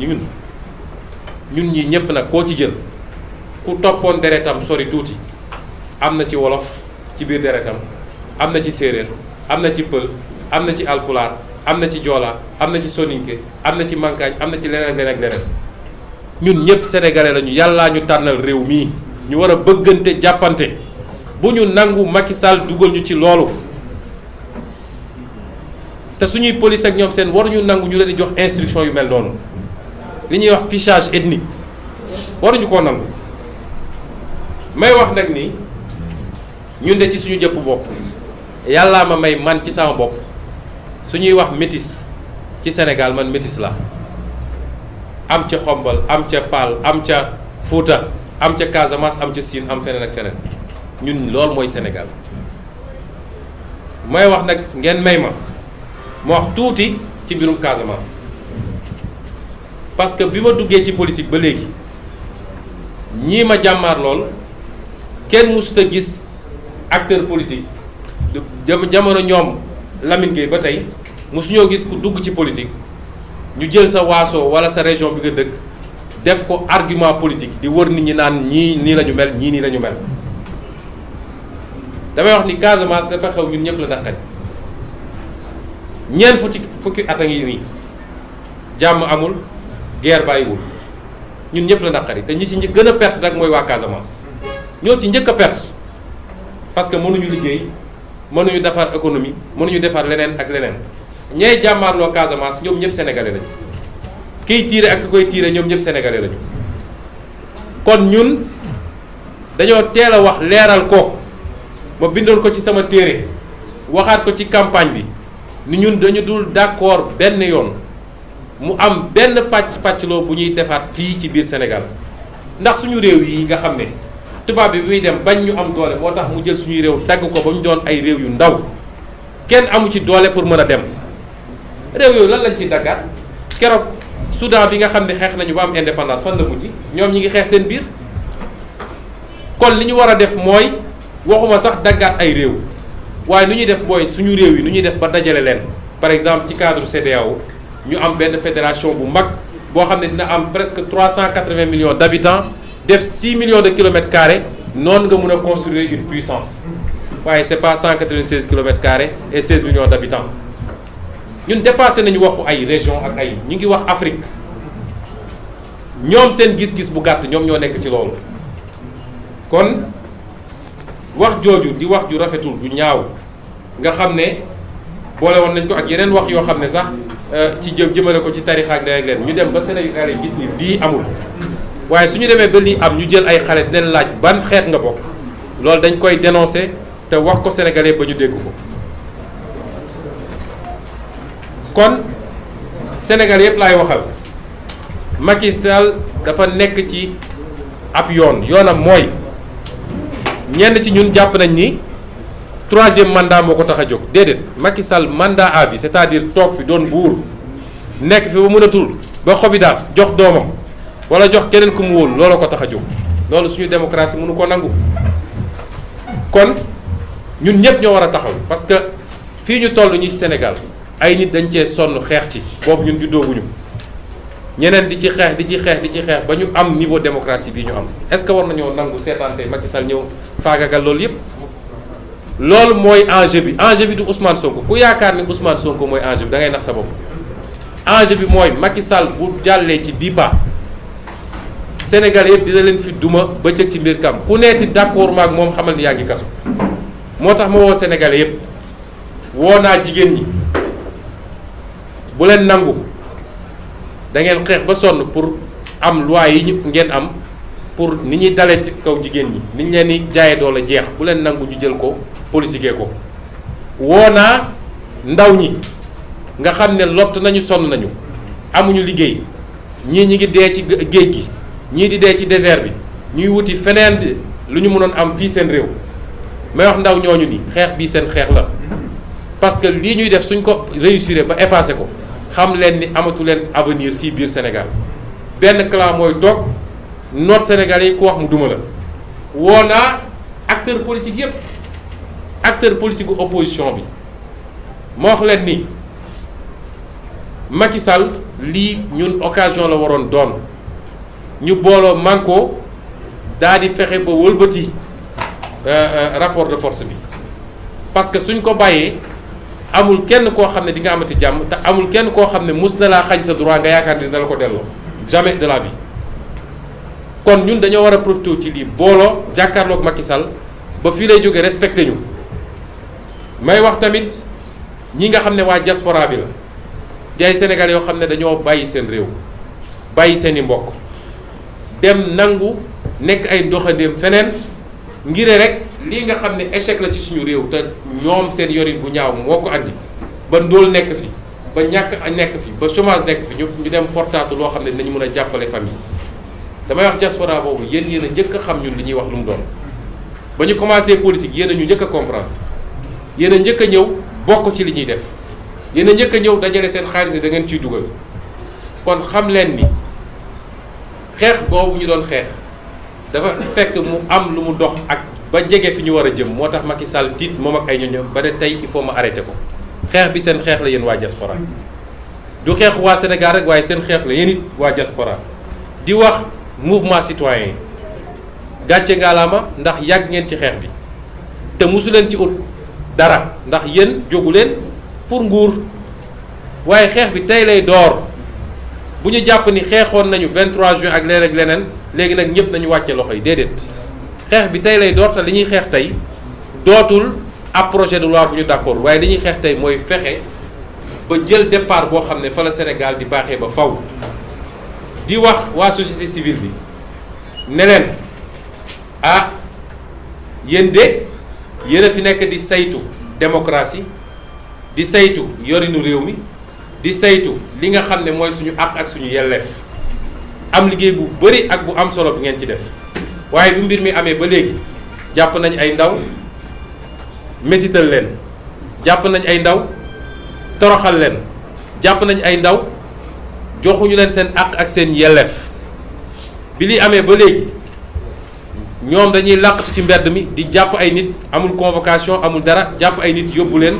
ñun ñii ñëpp nag koo ci jël ku toppoon deretam sori tuuti am na ci wolof ci biir deretam am na ci séeréer am na ci pël am na ci alpulaar am na ci joola am na ci soninke am na ci mankaañ am na ci leneen ak leneen ñun ñëpp sénégalais lañu yàllaa ñu tànnal réew mii ñu war a bëggante jàppante bu ñu nangu Macky Sall dugal ñu ci loolu te suñuy police ak ñoom seen waruñu nangu ñu leen di jox instruction yu mel noonu li ñuy wax fichage ethnique waruñu koo nangu may wax nag ni ñun de ci suñu jëpp bopp yàllaa ma may man ci sama bopp suñuy wax métis ci Sénégal man métis la am ca Xombal am ca Paal am ca Fuuta am ca Casamance am ca Siin am feneen ak feneen ñun loolu mooy Sénégal may wax nag ngeen may ma wax tuuti ci mbirum Casamance parce que bi ma duggee ci politique ba léegi ñii ma jàmmaar lool kenn mësut a gis acteur politique jamono ñoom Lamine Gueye ba tey mësuñoo gis ku dugg ci politique ñu jël sa waaso wala sa région bi nga dëkk def ko argument politique di wër nit ñi naan ñii nii la ñu mel ñii nii la ñu mel damay wax ni Casamance dafa xew ñun ñëpp la naqari ñeent fukki at a ngi nii jàmm amul guerre bàyyiwul ñun ñëpp la naqari te ñi ci gën a perte nag mooy waa Casamance ñoo ci njëkk a perte parce que mënuñu liggéey mënuñu defar économie mënuñu defar leneen ak leneen ñey jàmmaarloo Casamance ñoom ñëpp sénégalais lañu kiy tiire ak ki koy tiire ñoom ñëpp sénégalais lañu kon ñun dañoo teel a wax leeral ko ma bindoon ko ci sama téere waxaat ko ci campagne bi ni ñun dañu dul d'accord benn yoon mu am benn pàccloo bu ñuy defaat fii ci biir Sénégal ndax suñu réew yi nga xam ne tubaab bi muy dem bañ ñu am doole moo tax mu jël suñuy réew dagg ko ba ñu doon ay réew yu ndaw kenn amu ci doole pour mën a dem réew yooyu lan lañ ciy daggaat keroog Soudan bi nga xam ne xeex nañu ba am indépendance fan la mujj ñoom ñi ngi xeex seen biir kon li ñu war a def mooy waxuma sax daggaat ay réew waaye nu ñuy def booy suñu réew yi nu ñuy def ba dajale leen par exemple ci cadre CEDEAO ñu am benn fédération bu mag boo xam ne dina am presque 380 millions d'habitants def 6 millions de kilomètres carrés noonu nga mun a construire une puissance waaye c'est pas 196 kilomètres carrés et 16 millions d'habitants ñun dépassé nañu waxu ay région ak ay ñu ngi wax Afrique ñoom seen gis-gis bu gàtt ñoom ñoo nekk ci loolu kon wax jooju di wax ju rafetul ju ñaaw nga xam ne boole woon nañ ko ak yeneen wax yoo xam ne sax ci jëmale ko ci tarixa ak leen ñu dem ba Sénégal yi gis ni lii amul waaye su ñu demee ba lii am ñu jël ay xale dinañ laaj ban xeet nga bokk loolu dañ koy dénoncer te wax ko sénégalais ba ñu dégg ko kon Sénégal yëpp laay waxal Macky Sall dafa nekk ci ab yoonam mooy ñenn ci ñun jàpp nañ ni troisième mandat moo ko tax a jóg déedéet Macky Sall mandat à vie c'est-à-dire toog fi doon buur nekk fi ba mënatul ba xobidaas jox doomam wala jox keneen ku mu wóolu loolu ko tax a jóg loolu suñu démocratie mënu ko nangu kon ñun ñëpp ñoo war a taxaw parce que fii ñu toll ñi ci Sénégal ay nit dañ cee sonn xeex ci boobu ñun juddooguñu ñeneen di ci xeex ba ñu am niveau démocratie bii ñu am est-ce que war nañoo nangu seetaante Macky Sall ñëw faagagal loolu yëpp loolu mooy enjeu bi du Ousmane Sonko ku yaakaar ni Ousmane Sonko mooy enjeu bi da ngay nax sa bopp enjeu bi mooy Macky Sall bu jàllee ci bii pa Sénégal yëpp dina leen fi duma bëccëg ci mbir kam ku neeti d'accord maag moom xamal ni yaa ngi kaso moo tax ma woo Sénégalais yëpp woo naa jigéen ñi bu leen nangu da ngeen xeex ba sonn pour am loi yi ngeen am pour ni ñuy dalee ci kaw jigéen ñi ni ñu leen di jaaye doole jeex bu leen nangu ñu jël ko politiquer ko woo naa ndaw ñi nga xam ne lott nañu sonn nañu amuñu liggéey ñii ñi ngi dee ci géej gi ñii di dee ci désert bi ñuy wuti feneen lu ñu mënoon am fii seen réew may wax ndaw ñooñu ni xeex bii seen xeex la parce que lii ñuy def suñ ko réussir ba effacer ko xam leen ni amatu leen avenir fii biir Sénégal benn clan mooy toog noot Sénégalais yi ku wax mu duma la woo naa acteur politique yépp acteur politique opposition bi ma wax leen ni Macky Sall lii ñun occasion la waroon doon ñu booloo manko daal di fexe ba wëlbati rapport de force bi parce que suñ ko bàyyee amul kenn koo xam ne di nga amati jàmm te amul kenn koo xam ne mus na laa xañ sa droit nga yaakaar ne dina la ko delloo jamais de la vie. kon ñun dañoo war a profité ci lii booloo jàkkaarloog Macky Sall ba fii lay jógee respecté ñu may wax tamit ñi nga xam ne waa diaspora bi la di ay Sénégal yoo xam ne dañoo bàyyi seen réew bàyyi seen i mbokk dem nangu nekk ay ndoxandéem feneen ngir rek lii nga xam ne échec la ci suñu réew te ñoom seen yorin bu ñaaw moo ko andi ba ndóol nekk fi ba ñàkk nekk fi ba chômage nekk fi ñu dem fortaatu loo xam ne dinañu mën a jàppale famille damay wax diaspora boobu yéen a njëkk a xam ñun li ñuy wax lu mu doon ba ñu commencé politique yéen a ñu njëkk a comprendre yéen a njëkk a ñëw bokk ci li ñuy def yéen a njëkk a ñëw dajale seen xaalis ne da ngeen ciy dugal kon xam leen ni xeex boobu ñu doon xeex dafa fekk mu am lu mu dox ak ba jege fi ñu war a jëm moo tax Macky Sall tiit moom ak ay ñoñom ba ne tey il faut ma arrêté ko xeex bi seen xeex la yéen waa diaspora du xeexu waa Sénégal rek waaye seen xeex la yéen it waa diaspora di wax mouvement citoyen yi gàcce ngaalaama ndax yàgg ngeen ci xeex bi te mosu leen ci ut dara ndax yéen jógu leen pour nguur waaye xeex bi tey lay door bu ñu jàpp ni xeexoon nañu 23 juin ak leneen ak leneen léegi nag ñëpp nañu wàcce loxo yi déedéet xeex bi tey lay door te li ñuy xeex tey dootul ab projet de loi bu ñu d'accord waaye li ñuy xeex tey mooy fexe ba jël départ boo xam ne fa la Sénégal di baaxee ba faw di wax waa société civile bi ne leen ah yéen de yéen a fi nekk di saytu démocratie di saytu yorinu réew mi di saytu li nga xam ne mooy suñu àq ak suñu yelleef am liggéey bu bari ak bu am solo bi ngeen ci def waaye bi mbir mi amee ba léegi jàpp nañ ay ndaw métital leen jàpp nañ ay ndaw toroxal leen jàpp nañ ay ndaw joxuñu leen seen àq ak seen yelleef bi li amee ba léegi ñoom dañuy làqatu ci mbedd mi di jàpp ay nit amul convocation amul dara jàpp ay nit yóbbu leen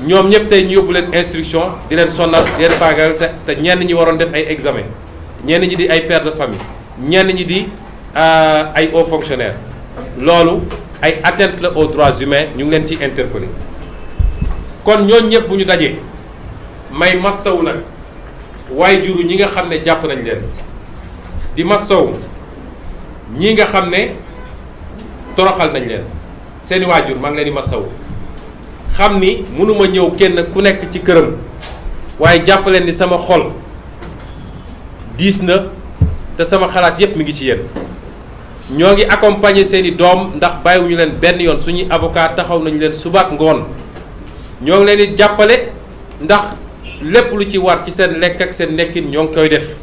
ñoom ñëpp tey ñu yóbbu leen instruction di leen sonnal di leen faagal te ñenn ñi waroon def ay examen ñenn ñi di ay père de famille ñenn ñi di ay hauts fonctionnaires loolu ay atteinte la aux droits humains ñu ngi leen ci interpellé kon ñooñu ñëpp bu ñu dajee may massawu nag waaye juru ñi nga xam ne jàpp nañ leen di massawu ñi nga xam ne toroxal nañ leen seeni waajur maa ngi leen di massawu xam ni mënuma ñëw kenn ku nekk ci këram waaye jàpp leen ni sama xol diis na te sama xalaat yépp mi ngi ci yéen ñoo ngi accompagner seeni doom ndax bàyyiwuñu leen benn yoon suñuy avocat taxaw nañu leen suba ak ngoon ñoo ngi leen di jàppale ndax lépp lu ci war ci seen lekk ak seen nekkin ñoo ngi koy def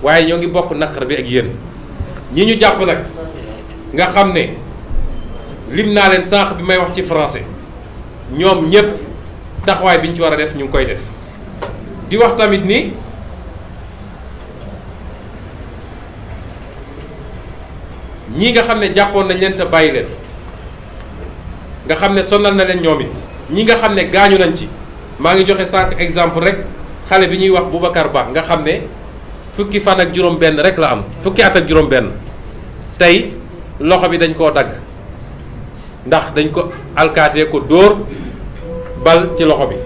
waaye ñoo ngi bokk naqar bi ak yéen ñi ñu jàpp nag nga xam ne lim naa leen sànq bi may wax ci français ñoom ñépp taxawaay bi ñu ci war a def ñu ngi koy def di wax tamit ni ñii nga xam ne jàppoon nañ leen te bàyyi leen nga xam ne sonal na leen ñoom it ñi nga xam ne gaañu nañ ci maa ngi joxe sànq exemple rek xale bi ñuy wax Boubacar Ba nga xam ne fukki fan ak juróom-benn rek la am fukki at ak juróom-benn tey loxo bi dañ koo dagg ndax dañ ko alkaatee ko dóor bal ci loxo bi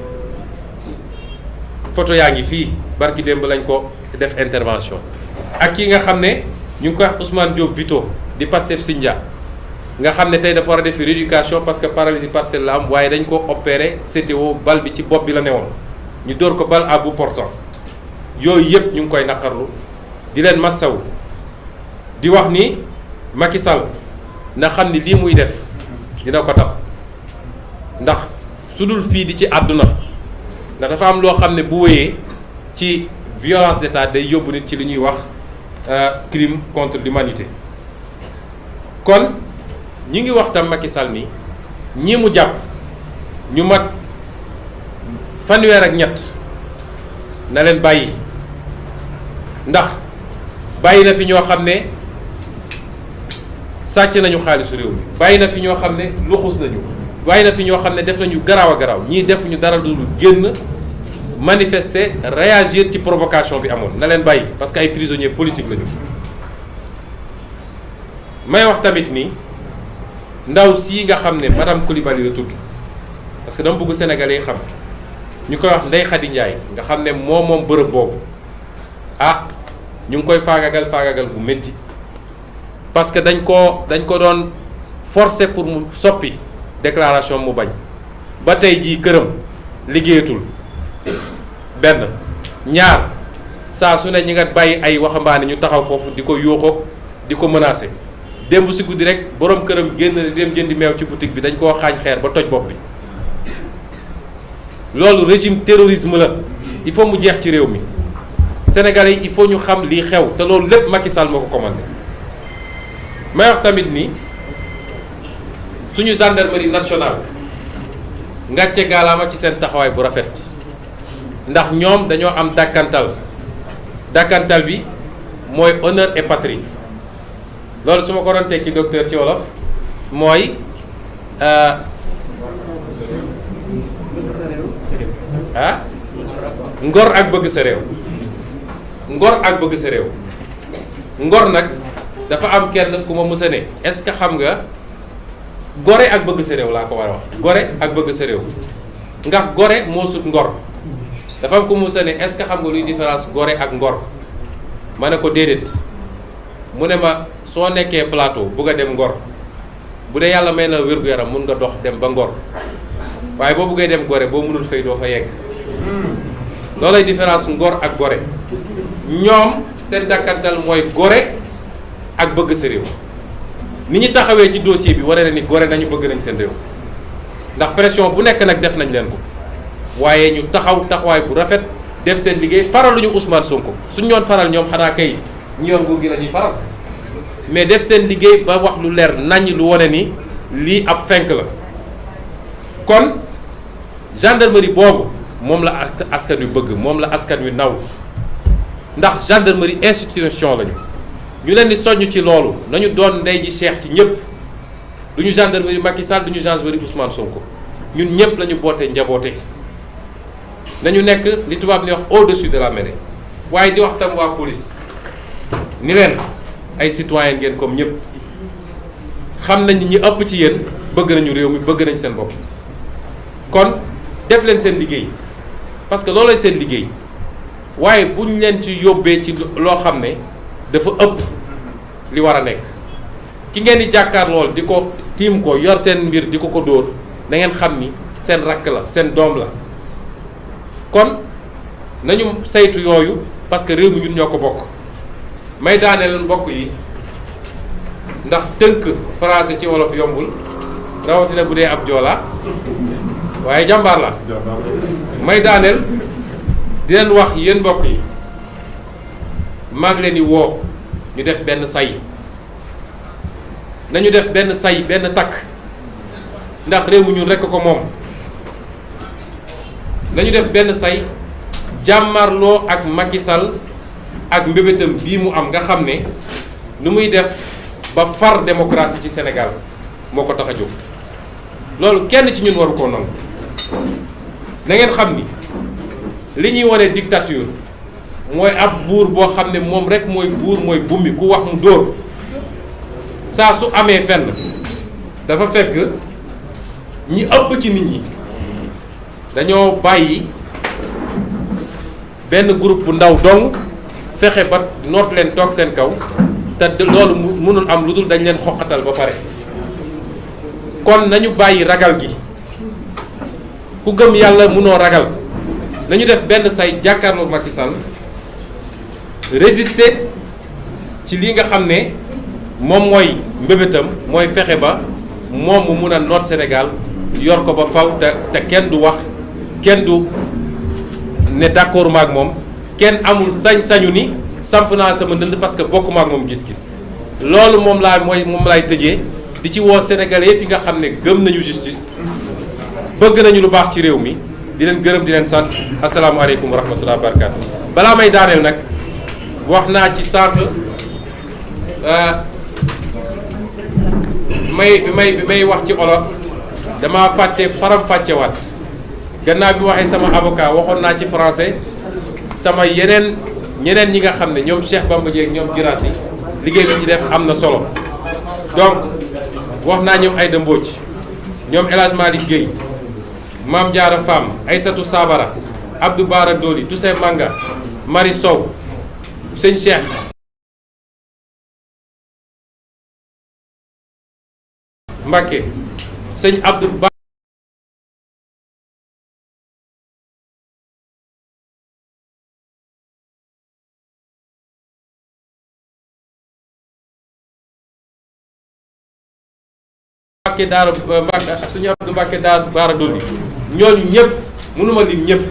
photo yaa ngi fii barki démb lañ ko def intervention ak ki nga xam ne ñu ngi koy wax Ousmane Diop Vito di Pastef Sindia nga xam ne tey dafa war a def rééducation parce que paralysie partielle la am waaye dañ ko opéré CTO bal bi ci bopp bi la newoon ñu dóor ko bal à bout portant yooyu yëpp ñu ngi koy naqarlu di leen massaw di wax ni Macky Sall na xam ni lii muy def dina ko tab ndax su dul fii di ci àdduna ndax dafa am loo xam ne bu wéyee ci violence d'État day yóbbu nit ci li ñuy wax crime contre l'humanité kon ñi ngi wax tam Macky Sall ni ñii mu jàpp ñu mat fanweer ak ñett na leen bàyyi ndax bàyyi na fi ñoo xam ne sàcc nañu xaalisu réew mi bàyyi na fi ñoo xam ne luxus nañu bàyyi na fi ñoo xam ne def nañu garaaw a garaaw ñii defuñu dara du génn manifester réagir ci provocation bi amoon na leen bàyyi parce que ay prisonniers politiques lañu. may wax tamit ni ndaw sii nga xam ne madame Coulibaly la tudd parce que dama bëgg sénégalais yi xam ñu koy wax Ndeye Khady Ndiaye nga xam ne moom bërëb boobu ñu ngi koy faagagal gu métti parce que dañ ko doon forcer pour mu soppi déclaration mu bañ ba tey jii këram liggéeyatul benn ñaar saa su ne ñi nga bàyyi ay waxambaane ñu taxaw foofu di ko yuuxoo di ko menacer démb si guddi rek borom këram génn na dem jëndi meew ci boutique bi dañ koo xaañ xeer ba toj bopp bi loolu régime terrorisme la il faut mu jeex ci réew mi sénégalais yi il faut ñu xam lii xew te loolu lépp Macky Sall moo ko commandé may wax tamit ni suñu gendarmerie nationale ngàcce gaalaama ci seen taxawaay bu rafet ndax ñoom dañoo am dàkkantal bi mooy honneur et patrie loolu su ma ko doon tekki docteur ci wolof mooy ngor ak bëgg sa réew ngor nag dafa am kenn ku ma musa ne est-ce que xam nga gore ak bëgg sa réew laa ko war a wax gore ak bëgg sa réew ndax gore moo sut ngor dafa am ku musa ne est-ce que xam nga luy différence gore ak ngor ma ne ko déedéet mu ne ma soo nekkee plateau bugg a dem Ngor bu dee yàlla may na wér-gu-yaram mun nga dox dem ba Ngor waaye boo buggee dem Gorée boo mënul fay doo fa yegg loolay différence ngor ak gore ñoom seen dàkkantal mooy gore ak bëgg sa réew ni ñu taxawee ci dossier bi wane na ni gore nañu bëgg nañ seen réew ndax pression bu nekk nag def nañ leen ko waaye ñu taxawaay bu rafet def seen liggéey faraluñu Ousmane Sonko suñ ñoon faral ñoom xanaa kay ñi yor nguur gi la ñuy faral mais def seen liggéey ba wax lu leer naññ lu wane ni lii ab fenk la kon gendarmerie boobu moom la askan wi bëgg moom la askan wi naw ndax gendarmerie institution lañu ñu leen di soññ ci loolu nañu doon ndey ji Cheikh ci ñëpp du ñu gendarmerie Macky Sall du ñu gendarmerie Ousmane Sonko ñun ñëpp la ñu bootee njaboote nañu nekk li tubaab ni wax au-dessus de la mêlée waaye di wax tam waa police ni leen ay citoyen ngeen comme ñëpp xam nañ ñi ëpp ci yéen bëgg nañu réew mi bëgg nañ seen bopp kon def leen seen liggéey parce que loolooy seen liggéey waaye buñ leen ci yóbbee ci loo xam ne dafa ëpp li war a nekk ki ngeen di jàkkaar lool di ko tiim ko yor seen mbir di ko dóor na ngeen xam ni seen rakk la seen doom la kon nañu saytu yooyu parce que réew mi ñun ñoo ko bokk may daaneel mbokk yi ndax tënk français ci wolof yombul rawatina bu dee ab joolaa waaye jàmbaar la may daaneel di leen wax yéen mbokk yi maa ngi leen di woo ñu def benn say nañu def benn say benn takk ndax réew mi ñun rekk ko moom nañu def benn say jàmmarloo ak Macky Sall ak mbébétam bii mu am nga xam ne nu muy def ba far démocratie ci Sénégal moo ko tax a jóg loolu kenn ci ñun waru koo nangu na ngeen xam ni li ñuy wane dictature mooy ab buur boo xam ne moom rek mooy buur mooy bummi ku wax mu dóor saa su amee fenn dafa fekk ñi ëpp ci nit ñi dañoo bàyyi benn groupe bu ndaw dong fexe ba noot leen toog seen kaw te loolu mënul am lu dul dañ leen xoqatal ba pare kon nañu bàyyi ragal gi ku gëm yàlla mënoo ragal nañu def benn say jàkkaarloo Macky Sall résister ci li nga xam ne moom mooy mbébétam mooy fexe ba moom mu mun a noot Sénégal yor ko ba faw te kenn du wax kenn du ne d'accord ma ak moom kenn amul sañ-sañu ni samp naa sama ndënd parce que bokk ma ak moom gis-gis loolu moom laay tëjee di ci woo Sénégalais yëpp yi nga xam ne gëm nañu justice bëgg nañu lu baax ci réew mi di leen gërëm di leen sant asalaamaaleykum wa rahmatulah wa barakaatu. balaa may daaneel nag wax naa ci sànq bi may wax ci olof dama fàtte faram-fàccewaat gannaaw bi waxee sama avocat waxoon naa ci français sama ñeneen ñi nga xam ne ñoom Cheikh Bamba Dièye ak ñoom Girassi liggéey bi ci def am na solo donc wax naa ñoom Aïda Mbodj ñoom El Hadj Malick Guèye Mame Diarra Fam Aïssatou Sabara Abdou Bara Doli Toussaint Manga Marie Sow sëñ Cheikh Mbacké sëñ Abdou Ba Mbacké Daara suñu Abdou Mbacké Daara Bara Doli ñooñu ñëpp mënuma lim ñëpp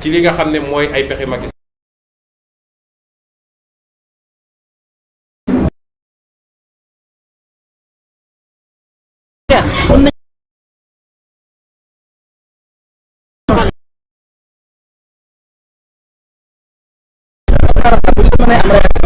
ci li nga xam ne mooy ay pexe Macky Sall